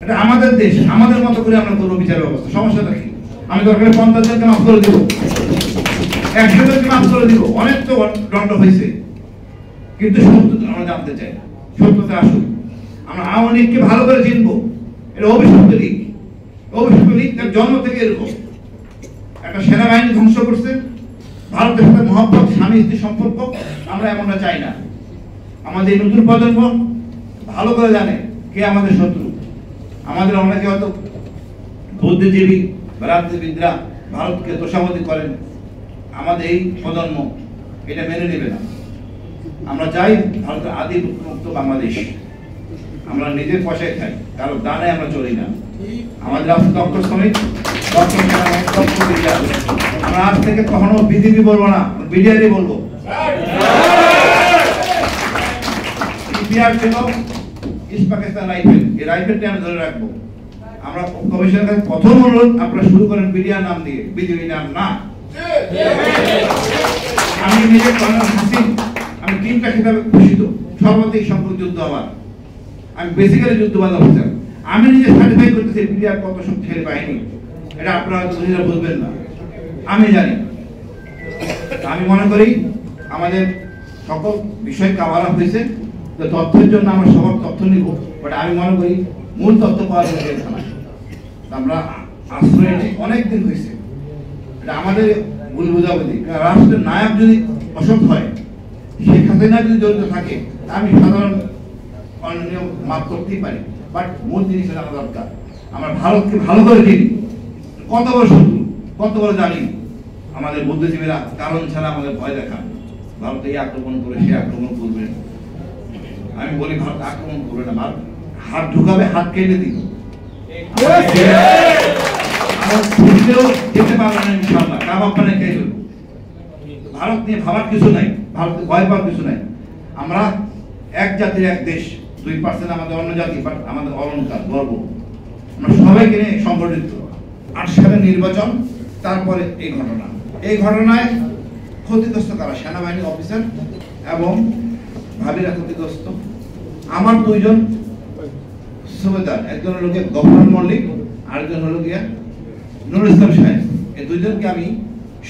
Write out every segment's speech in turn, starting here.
এটা আমাদের দেশ, আমাদের মতো করে আমরা করবো বিচার ব্যবস্থা। সমস্যাটা কি? আমি দরকার 50 জনকে মাফ করে দিব, 100 জনকে মাফ করে দিব। অনেক তো দণ্ড হয়েছে, কিন্তু সত্যতা আমরা জানতে চাই। সত্যতা আসুক। আমরা আওয়ামী লীগকে ভালো করে চিনবো। এটা অভিশপ্ত লীগ। অভিশপ্ত লীগ তার জন্ম থেকে এরকম। একটা সেনাবাহিনী ধ্বংস করছে, ভারতের সাথে মহব্বত, স্বামী স্ত্রী সম্পর্ক আমরা এমনটা চাই না। আমাদের নতুন প্রজন্ম ভালো করে জানে কে আমাদের শত্রু। আমাদের অনেকে হয়তো বুদ্ধিজীবী বা রাজনীতিবিদরা ভারতকে তোষামতি করেন, আমাদের এই প্রজন্ম এটা মেনে নেবে না। আমরা চাই ভারতের আদি মুক্ত বাংলাদেশ। আমরা নিজের পয়সায় খাই, কারো দানে আমরা চলি না। আমাদের আছে ডক্টর শ্রমিক, আমরা আজ থেকে কখনো বিজেপি বলবো না, বিডিআরই বলবো। ইস্ট পাকিস্তান রাইফেল, এই রাইফেলটা আমি ধরে রাখবো। আমরা কমিশনের কাছে প্রথম অনুরোধ, আপনারা শুরু করেন বিডিআর নাম দিয়ে, বিজেপি নাম না। আমি নিজে কর্নেল হাসিন, আমি 3টা খেতাবে ভূষিত, সর্বাধিক সংখ্যক যুদ্ধ আমার। আমি বেসিক্যালি যুদ্ধবাজ অফিসার। আমি নিজে সার্টিফাই করতেছি বিডিআর কত শক্তিশালী বাহিনী। এটা আপনারা দুনিয়া বুঝবেন না, আমি জানি। আমি মনে করি আমাদের সকল বিষয় কাভার আপ হয়েছে। তথ্যের জন্য আমরা সবার তথ্য নিব, বাট আমি মনে করি মূল তথ্য পাওয়া যাবে থানায়। আমরা আশ্রয় নেই, অনেকদিন হয়েছে। এটা আমাদের ভুল বোঝাবুঝি। রাষ্ট্রের নায়ক যদি অসৎ হয়, শেখ হাসিনা যদি জড়িত থাকে, আমি সাধারণ অনিয়ম মাফ করতেই পারি, বাট মূল জিনিস জানা দরকার। আমরা ভারতকে ভালো করে চিনি, কত বড় শত্রু, কত বড় জানি। আমাদের বুদ্ধিজীবীরা কারণ ছাড়া আমাদের ভয় দেখান, ভারত এই আক্রমণ করে, সে আক্রমণ করবে। আমি বলি ভারত আক্রমণ করবে না, ভারত হাত ঢুকাবে, হাত কেটে দিবে। যেতে পারবে না ইনশাআল্লাহ, কাবাব পানে খেয়ে ফেলবো। ভারত নিয়ে ভাবার কিছু নাই, ভারতকে ভয় পাওয়ার কিছু নাই। আমরা এক জাতির এক দেশ, 2% আমাদের অন্য জাতি, বাট আমাদের অলংকার, গর্ব। আমরা সবাইকে নিয়ে সংগঠিত। 8 সালের নির্বাচন, তারপরে এই ঘটনা। এই ঘটনায় ক্ষতিগ্রস্ত কারা? সেনাবাহিনী অফিসার এবং ভাবিরা ক্ষতিগ্রস্ত। আমার 2 জন সুবেদার, একজন হলো গভর্নর মল্লিক, আরেকজন হলো গিয়া নুরুল ইসলাম সাহেব। এই 2 জনকে আমি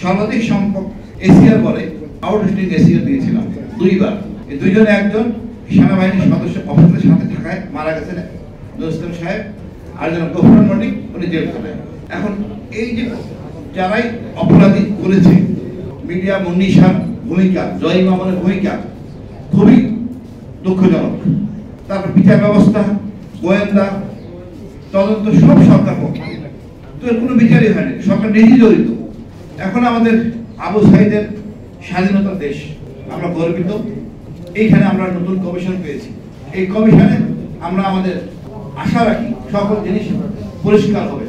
সর্বাধিক সংখ্যক এসিআর বলে আউটস্টিং এসিআর দিয়েছিলাম 2 বার। এই 2 জন, একজন সেনাবাহিনীর সদস্য অফিসের সাথে থাকায় মারা গেছেন নুরুল ইসলাম সাহেব, আরেকজন গভর্নর মল্লিক, উনি জেল করে। এখন এই যে যারাই অপরাধী করেছে, মিডিয়া মুন্নিশার ভূমিকা, জয় মামুনের ভূমিকা খুবই দুঃখজনক। তারপর বিচার ব্যবস্থা, গোয়েন্দা, তদন্ত সব সরকার পক্ষে। তো এর কোনো বিচারই হয়নি, সরকার নিজেই জড়িত। এখন আমাদের আবু সাইদের স্বাধীনতার দেশ, আমরা গর্বিত। এইখানে আমরা নতুন কমিশন পেয়েছি। এই কমিশনে আমরা আমাদের আশা রাখি সকল জিনিস পরিষ্কার হবে।